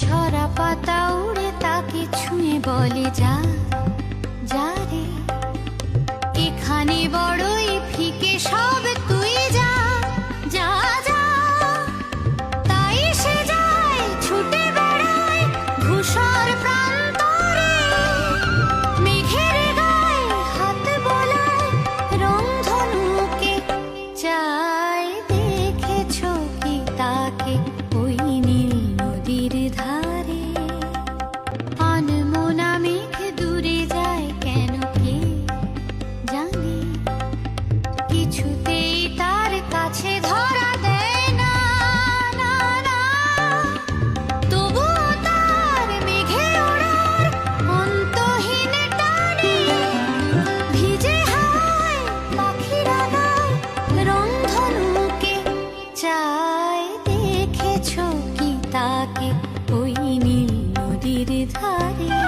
ঝরা পাতা উড়ে তাকে ছুঁয়ে বলে যা যা রে, এখানে বড়ই ফিকে সব, তুই যা যা যা। তাই সে যায় ছুটে বেড়ায় ধূসর প্রান্তরে, মেঘের গায়ে হাত বোলায় রংধনুকে। চাই দেখেছো কি তাকে ওই নীল নদীর ধারে? আনমনা মেঘ দূরে যায় কেন কে জানে, কিছুতেই তার কাছে ধরা দেয় না না না। তবুও তার মেঘে ওড়ার অন্তহীন টানে, ভিজে হাওয়ায় পাখিরা গায় রংধনুকে। চাই দেখেছো কি তাকে ওই নীল নদীর ধারে?